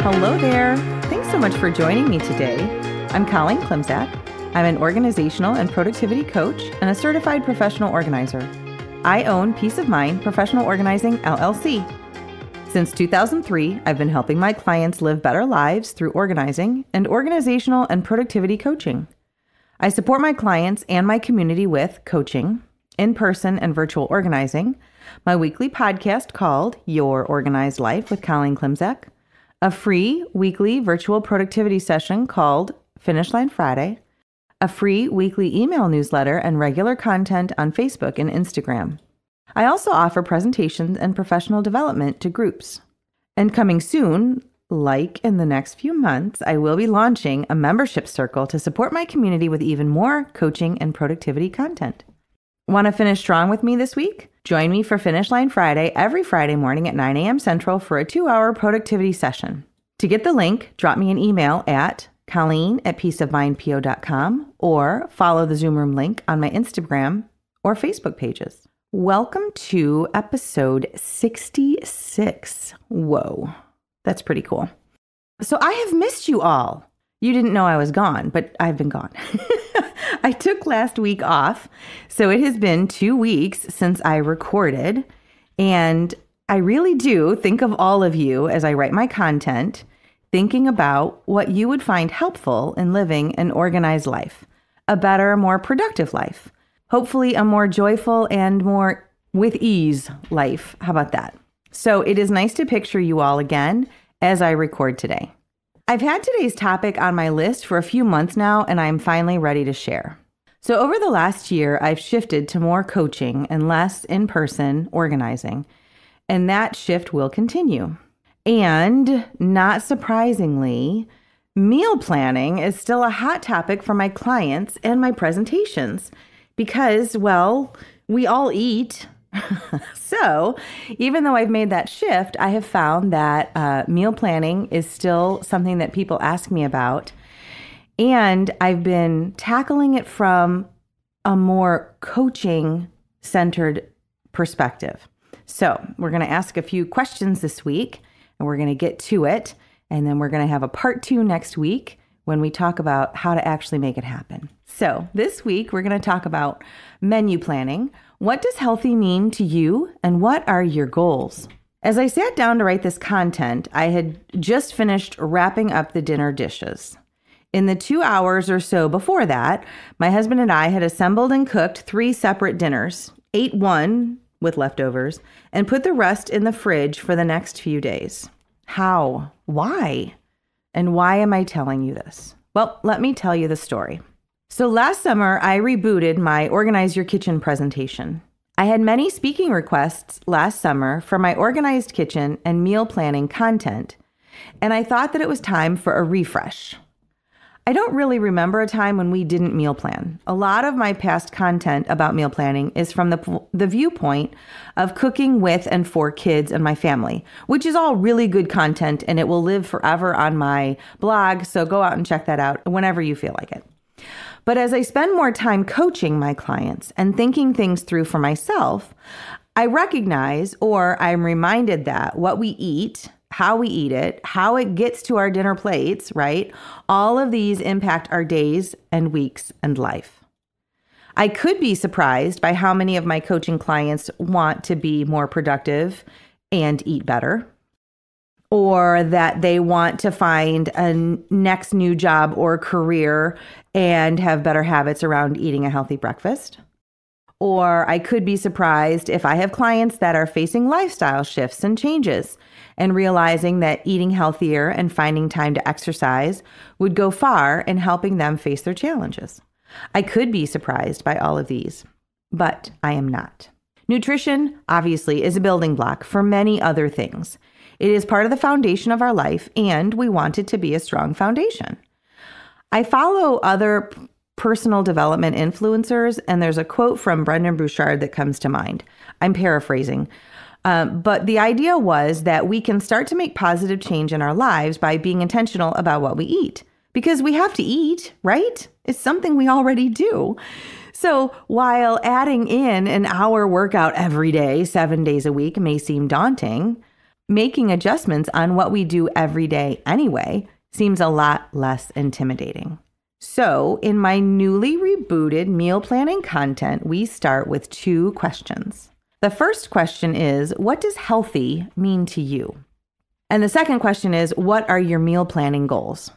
Hello there. Thanks so much for joining me today. I'm Colleen Klimczak. I'm an organizational and productivity coach and a certified professional organizer. I own Peace of Mind Professional Organizing, LLC. Since 2003, I've been helping my clients live better lives through organizing and organizational and productivity coaching. I support my clients and my community with coaching, in-person and virtual organizing, my weekly podcast called Your Organized Life with Colleen Klimczak, a free weekly virtual productivity session called Finish Line Friday, a free weekly email newsletter, and regular content on Facebook and Instagram. I also offer presentations and professional development to groups. And coming soon, like in the next few months, I will be launching a membership circle to support my community with even more coaching and productivity content. Want to finish strong with me this week? Join me for Finish Line Friday every Friday morning at 9 a.m. Central for a 2-hour productivity session. To get the link, drop me an email at colleen@peaceofmindpo.com or follow the Zoom room link on my Instagram or Facebook pages. Welcome to episode 66. Whoa, that's pretty cool. So I have missed you all. You didn't know I was gone, but I've been gone. I took last week off, so it has been 2 weeks since I recorded, and I really do think of all of you as I write my content, thinking about what you would find helpful in living an organized life, a better, more productive life, hopefully a more joyful and more with ease life. How about that? So it is nice to picture you all again as I record today. I've had today's topic on my list for a few months now, and I'm finally ready to share. So over the last year, I've shifted to more coaching and less in-person organizing, and that shift will continue. And not surprisingly, meal planning is still a hot topic for my clients and my presentations because, well, we all eat. So even though I've made that shift, I have found that meal planning is still something that people ask me about. And I've been tackling it from a more coaching-centered perspective. So we're going to ask a few questions this week, and we're going to get to it. And then we're going to have a part 2 next week when we talk about how to actually make it happen. So this week, we're going to talk about menu planning. What does healthy mean to you, and what are your goals? As I sat down to write this content, I had just finished wrapping up the dinner dishes. In the 2 hours or so before that, my husband and I had assembled and cooked 3 separate dinners, ate one with leftovers, and put the rest in the fridge for the next few days. How? Why? And why am I telling you this? Well, let me tell you the story. So last summer, I rebooted my Organize Your Kitchen presentation. I had many speaking requests last summer for my organized kitchen and meal planning content, and I thought that it was time for a refresh. I don't really remember a time when we didn't meal plan. A lot of my past content about meal planning is from the viewpoint of cooking with and for kids and my family, which is all really good content, and it will live forever on my blog, so go out and check that out whenever you feel like it. But as I spend more time coaching my clients and thinking things through for myself, I recognize, or I'm reminded that what we eat, how we eat it, how it gets to our dinner plates, right? All of these impact our days and weeks and life. I could be surprised by how many of my coaching clients want to be more productive and eat better, or that they want to find a next new job or career and have better habits around eating a healthy breakfast. Or I could be surprised if I have clients that are facing lifestyle shifts and changes and realizing that eating healthier and finding time to exercise would go far in helping them face their challenges. I could be surprised by all of these, but I am not. Nutrition, obviously, is a building block for many other things. It is part of the foundation of our life, and we want it to be a strong foundation. I follow other personal development influencers, and there's a quote from Brendon Burchard that comes to mind. I'm paraphrasing. But the idea was that we can start to make positive change in our lives by being intentional about what we eat. Because we have to eat, right? It's something we already do. So while adding in an hour workout every day, 7 days a week may seem daunting, Making adjustments on what we do every day anyway seems a lot less intimidating. So in my newly rebooted meal planning content, we start with 2 questions. The first question is, what does healthy mean to you? And the second question is, what are your meal planning goals?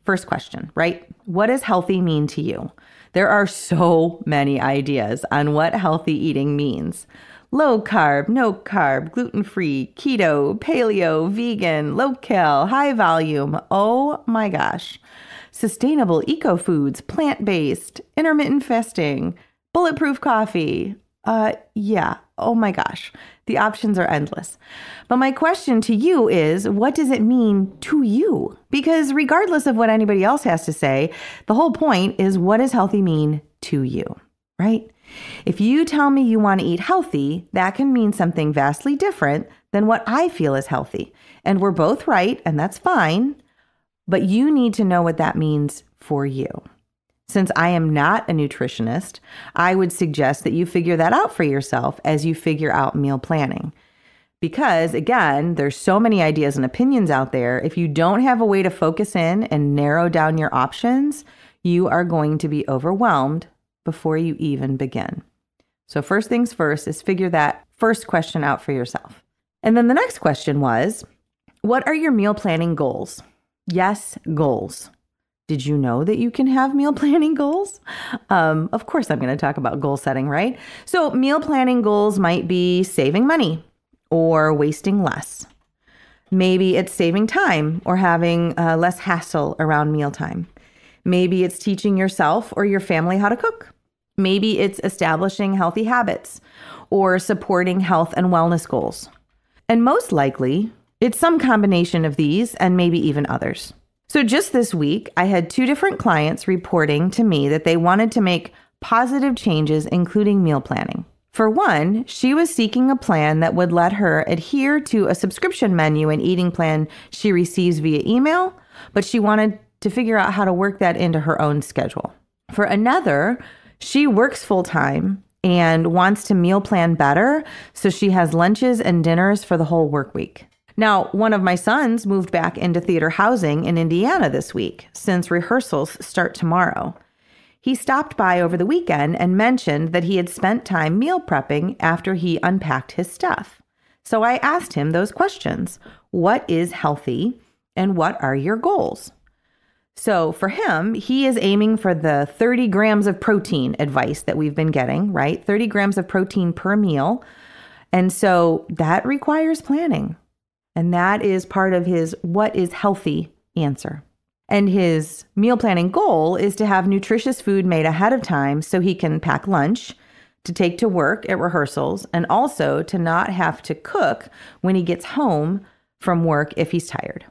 First question, right? What does healthy mean to you? There are so many ideas on what healthy eating means. Low carb, no carb, gluten-free, keto, paleo, vegan, low-cal, high volume. Oh my gosh. Sustainable eco-foods, plant-based, intermittent fasting, bulletproof coffee. Oh my gosh. The options are endless. But my question to you is, what does it mean to you? Because regardless of what anybody else has to say, the whole point is, what does healthy mean to you, right? If you tell me you want to eat healthy, that can mean something vastly different than what I feel is healthy. And we're both right, and that's fine. But you need to know what that means for you. Since I am not a nutritionist, I would suggest that you figure that out for yourself as you figure out meal planning. Because again, there's so many ideas and opinions out there. If you don't have a way to focus in and narrow down your options, you are going to be overwhelmed before you even begin. So first things first is figure that first question out for yourself. And then the next question was, what are your meal planning goals? Yes, goals. Did you know that you can have meal planning goals? Of course, I'm going to talk about goal setting, right? So meal planning goals might be saving money or wasting less. Maybe it's saving time or having less hassle around mealtime. Maybe it's teaching yourself or your family how to cook. Maybe it's establishing healthy habits or supporting health and wellness goals. And most likely, it's some combination of these and maybe even others. So just this week, I had 2 different clients reporting to me that they wanted to make positive changes, including meal planning. For one, she was seeking a plan that would let her adhere to a subscription menu and eating plan she receives via email, but she wanted to figure out how to work that into her own schedule. For another, she works full-time and wants to meal plan better, so she has lunches and dinners for the whole work week. Now, one of my sons moved back into theater housing in Indiana this week, since rehearsals start tomorrow. He stopped by over the weekend and mentioned that he had spent time meal prepping after he unpacked his stuff. So I asked him those questions. What is healthy and what are your goals? So for him, he is aiming for the 30 grams of protein advice that we've been getting, right? 30 grams of protein per meal. And so that requires planning. And that is part of his what is healthy answer. And his meal planning goal is to have nutritious food made ahead of time so he can pack lunch to take to work at rehearsals, and also to not have to cook when he gets home from work if he's tired.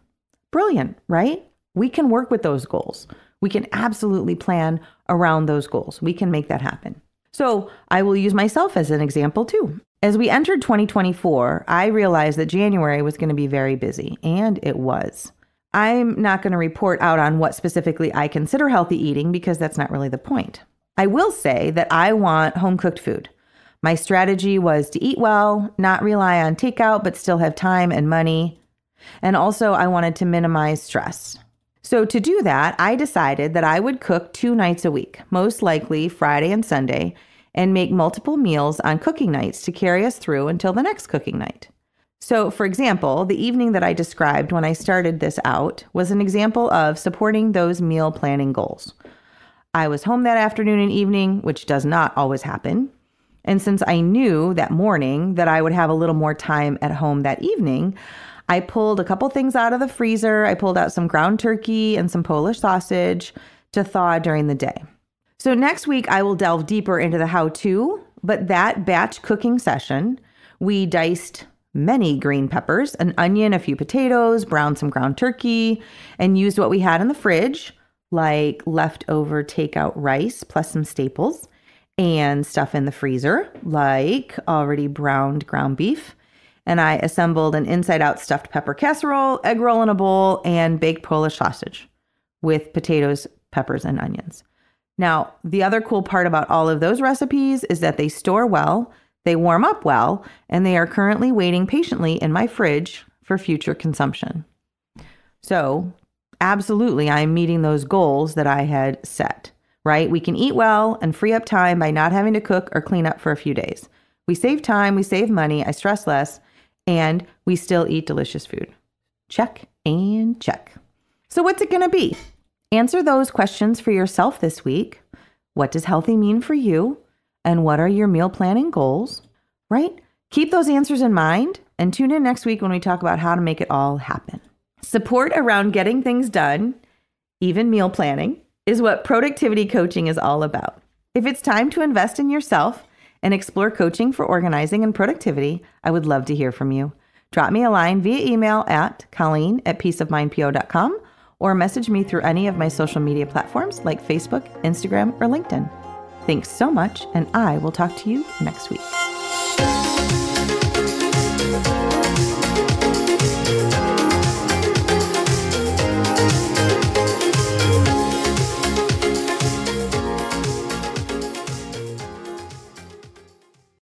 Brilliant, right? We can work with those goals. We can absolutely plan around those goals. We can make that happen. So I will use myself as an example too. As we entered 2024, I realized that January was going to be very busy, and it was. I'm not going to report out on what specifically I consider healthy eating because that's not really the point. I will say that I want home-cooked food. My strategy was to eat well, not rely on takeout, but still have time and money. And also, I wanted to minimize stress. So to do that, I decided that I would cook 2 nights a week, most likely Friday and Sunday, and make multiple meals on cooking nights to carry us through until the next cooking night. So, for example, the evening that I described when I started this out was an example of supporting those meal planning goals. I was home that afternoon and evening, which does not always happen. And since I knew that morning that I would have a little more time at home that evening, I pulled a couple things out of the freezer. I pulled out some ground turkey and some Polish sausage to thaw during the day. So next week, I will delve deeper into the how-to, but that batch cooking session, we diced many green peppers, an onion, a few potatoes, browned some ground turkey, and used what we had in the fridge, like leftover takeout rice plus some staples, and stuff in the freezer, like already browned ground beef. And I assembled an inside-out stuffed pepper casserole, egg roll in a bowl, and baked Polish sausage with potatoes, peppers, and onions. Now, the other cool part about all of those recipes is that they store well, They warm up well, and they are currently waiting patiently in my fridge for future consumption. So absolutely, I'm meeting those goals that I had set, right? We can eat well and free up time by not having to cook or clean up for a few days. We save time, we save money, I stress less, and we still eat delicious food. Check and check. So what's it going to be? Answer those questions for yourself this week. What does healthy mean for you? And what are your meal planning goals, right? Keep those answers in mind and tune in next week when we talk about how to make it all happen. Support around getting things done, even meal planning, is what productivity coaching is all about. If it's time to invest in yourself and explore coaching for organizing and productivity, I would love to hear from you. Drop me a line via email at colleen@peaceofmindpo.com or message me through any of my social media platforms like Facebook, Instagram, or LinkedIn. Thanks so much, and I will talk to you next week.